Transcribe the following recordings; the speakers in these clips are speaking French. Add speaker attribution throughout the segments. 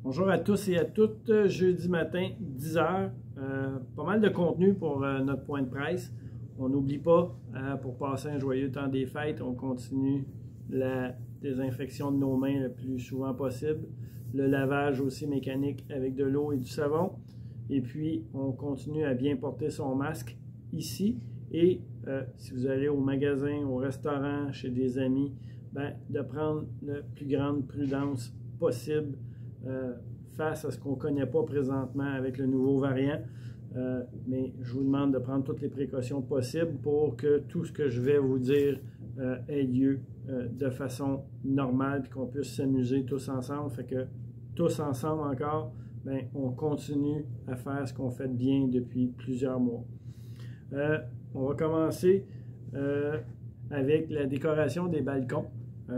Speaker 1: Bonjour à tous et à toutes, jeudi matin, 10h. Pas mal de contenu pour notre point de presse. On n'oublie pas, pour passer un joyeux temps des fêtes, on continue la désinfection de nos mains le plus souvent possible. Le lavage aussi mécanique avec de l'eau et du savon. Et puis, on continue à bien porter son masque ici. Et si vous allez au magasin, au restaurant, chez des amis, de prendre la plus grande prudence possible face à ce qu'on ne connaît pas présentement avec le nouveau variant. Mais je vous demande de prendre toutes les précautions possibles pour que tout ce que je vais vous dire ait lieu de façon normale et qu'on puisse s'amuser tous ensemble. Fait que tous ensemble encore, on continue à faire ce qu'on fait bien depuis plusieurs mois. On va commencer avec la décoration des balcons.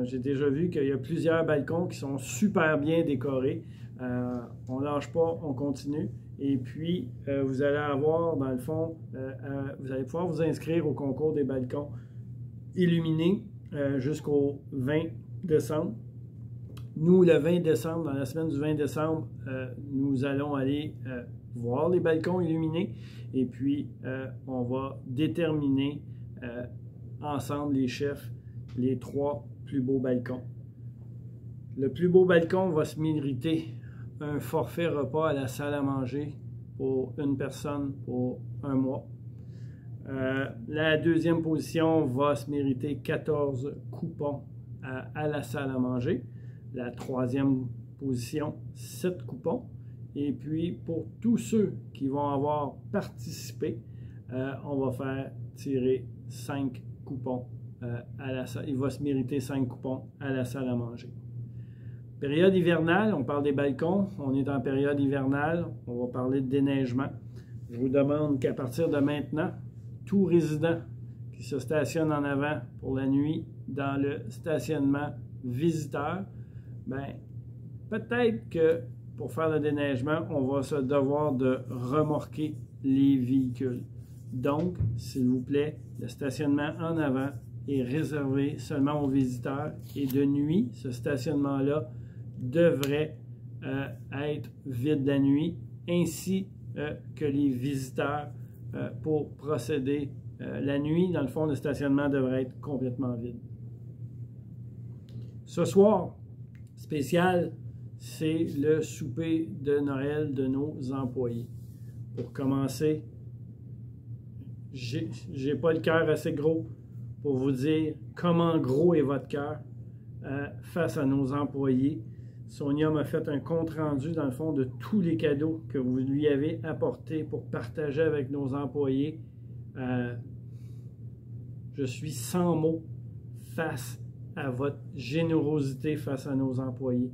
Speaker 1: J'ai déjà vu qu'il y a plusieurs balcons qui sont super bien décorés. On ne lâche pas, on continue. Et puis, vous allez avoir, dans le fond, vous allez pouvoir vous inscrire au concours des balcons illuminés jusqu'au 20 décembre. Nous, le 20 décembre, dans la semaine du 20 décembre, nous allons aller voir les balcons illuminés. Et puis, on va déterminer ensemble, les chefs, les 3 plus beaux balcons. Le plus beau balcon va se mériter un forfait repas à la salle à manger pour une personne pour un mois. La deuxième position va se mériter 14 coupons à la salle à manger. La troisième position, 7 coupons. Et puis, pour tous ceux qui vont avoir participé, on va faire tirer 5 coupons à la salle. Il va se mériter 5 coupons à la salle à manger. Période hivernale, on parle des balcons. On est en période hivernale. On va parler de déneigement. Je vous demande qu'à partir de maintenant, tout résident qui se stationne en avant pour la nuit dans le stationnement visiteur, peut-être que pour faire le déneigement, on va se devoir de remorquer les véhicules. Donc, s'il vous plaît, le stationnement en avant est réservé seulement aux visiteurs et de nuit, ce stationnement-là devrait être vide la nuit, ainsi que les visiteurs pour procéder la nuit. Dans le fond, le stationnement devrait être complètement vide. Ce soir, spécial, c'est le souper de Noël de nos employés. Pour commencer, j'ai pas le cœur assez gros pour vous dire comment gros est votre cœur face à nos employés. Sonia m'a fait un compte-rendu, dans le fond, de tous les cadeaux que vous lui avez apportés pour partager avec nos employés. Je suis sans mots face à votre générosité face à nos employés.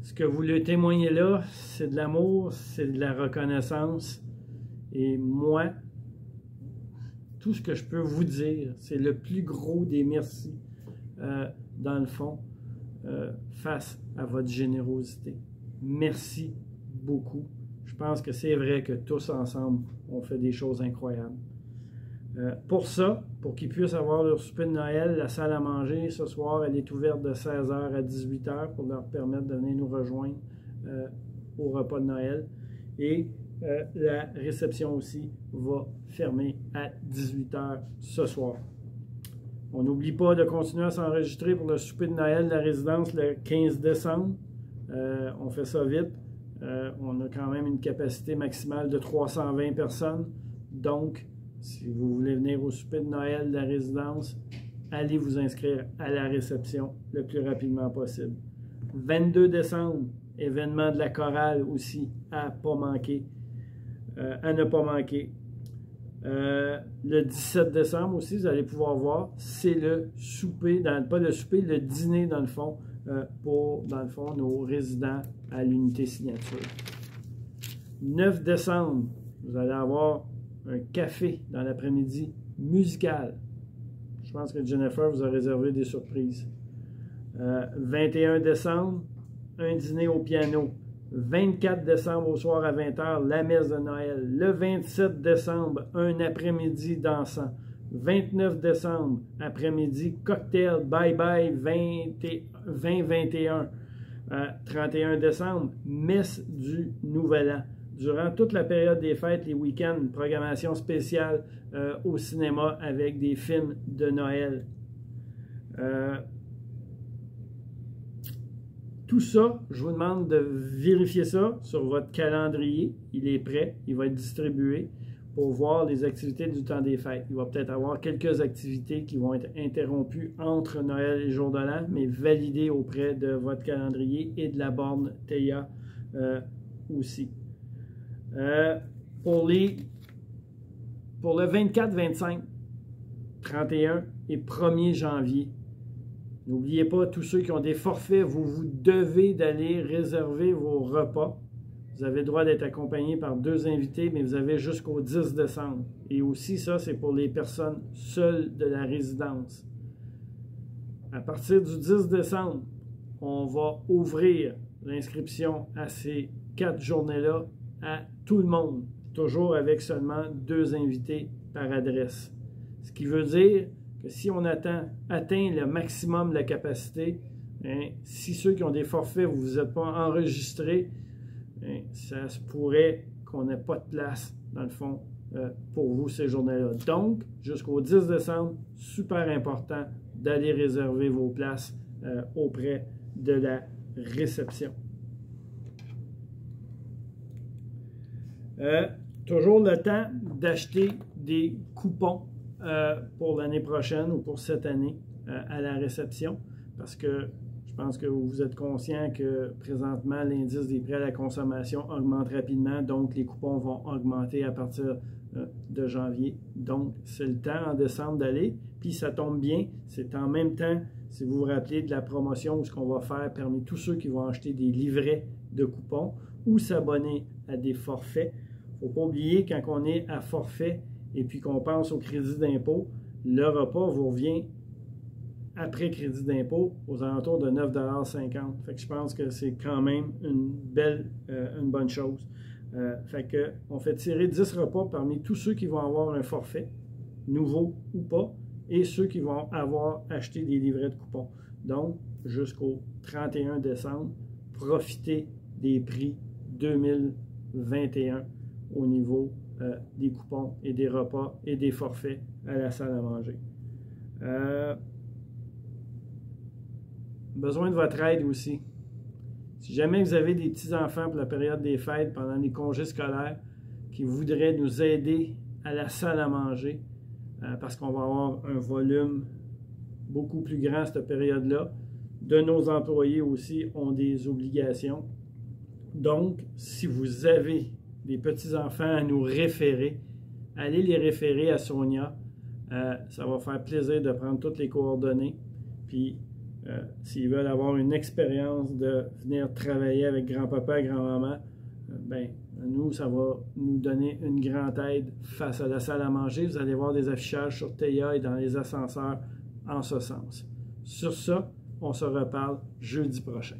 Speaker 1: Ce que vous lui témoignez là, c'est de l'amour, c'est de la reconnaissance. Et moi, tout ce que je peux vous dire, c'est le plus gros des merci, dans le fond, face à votre générosité. Merci beaucoup. Je pense que c'est vrai que tous ensemble, on fait des choses incroyables. Pour ça, pour qu'ils puissent avoir leur souper de Noël, la salle à manger, ce soir, elle est ouverte de 16h à 18h pour leur permettre de venir nous rejoindre au repas de Noël. Et la réception aussi va fermer à 18h ce soir. On n'oublie pas de continuer à s'enregistrer pour le souper de Noël de la résidence le 15 décembre. On fait ça vite. On a quand même une capacité maximale de 320 personnes. Donc, si vous voulez venir au souper de Noël de la résidence, allez vous inscrire à la réception le plus rapidement possible. 22 décembre, événement de la chorale aussi à ne pas manquer. Le 17 décembre aussi, vous allez pouvoir voir, c'est le souper, pas le souper, le dîner dans le fond, pour, dans le fond, nos résidents à l'unité signature. 9 décembre, vous allez avoir un café dans l'après-midi musical. Je pense que Jennifer vous a réservé des surprises. 21 décembre, un dîner au piano. 24 décembre au soir à 20h, la messe de Noël. Le 27 décembre, un après-midi dansant. 29 décembre, après-midi, cocktail bye-bye 20-21. 31 décembre, messe du Nouvel An. Durant toute la période des fêtes, les week-ends, une programmation spéciale au cinéma avec des films de Noël. Tout ça, je vous demande de vérifier ça sur votre calendrier. Il est prêt, il va être distribué pour voir les activités du temps des fêtes. Il va peut-être avoir quelques activités qui vont être interrompues entre Noël et Jour de l'An, mais validées auprès de votre calendrier et de la borne TEIA aussi. Pour le 24, 25, 31 et 1er janvier, n'oubliez pas, tous ceux qui ont des forfaits, vous devez d'aller réserver vos repas. Vous avez le droit d'être accompagné par 2 invités, mais vous avez jusqu'au 10 décembre. Et aussi, ça, c'est pour les personnes seules de la résidence. À partir du 10 décembre, on va ouvrir l'inscription à ces 4 journées-là à tout le monde, toujours avec seulement 2 invités par adresse. Ce qui veut dire que si on atteint le maximum de la capacité, hein, si ceux qui ont des forfaits, vous ne vous êtes pas enregistrés, hein, ça se pourrait qu'on n'ait pas de place, dans le fond, pour vous ces journées-là. Donc, jusqu'au 10 décembre, super important d'aller réserver vos places auprès de la réception. Toujours le temps d'acheter des coupons pour l'année prochaine ou pour cette année à la réception, parce que je pense que vous êtes conscient que présentement l'indice des prix à la consommation augmente rapidement, donc les coupons vont augmenter à partir de janvier. Donc c'est le temps en décembre d'aller, puis ça tombe bien, c'est en même temps, si vous vous rappelez de la promotion, ce qu'on va faire parmi tous ceux qui vont acheter des livrets de coupons ou s'abonner à des forfaits. Il ne faut pas oublier, quand on est à forfait et puis qu'on pense au crédit d'impôt, le repas vous revient après crédit d'impôt aux alentours de 9,50 $. Fait que je pense que c'est quand même une bonne chose. Fait que on fait tirer 10 repas parmi tous ceux qui vont avoir un forfait, nouveau ou pas, et ceux qui vont avoir acheté des livrets de coupons. Donc, jusqu'au 31 décembre, profitez des prix 2021 au niveau des coupons et des repas et des forfaits à la salle à manger. Besoin de votre aide aussi. Si jamais vous avez des petits-enfants pour la période des fêtes, pendant les congés scolaires, qui voudraient nous aider à la salle à manger, parce qu'on va avoir un volume beaucoup plus grand à cette période-là, de nos employés aussi ont des obligations. Donc, si vous avez des petits-enfants à nous référer, allez les référer à Sonia. Ça va faire plaisir de prendre toutes les coordonnées. Puis, s'ils veulent avoir une expérience de venir travailler avec grand-papa et grand-maman, ben, nous, ça va nous donner une grande aide face à la salle à manger. Vous allez voir des affichages sur TEIA et dans les ascenseurs en ce sens. Sur ça, on se reparle jeudi prochain.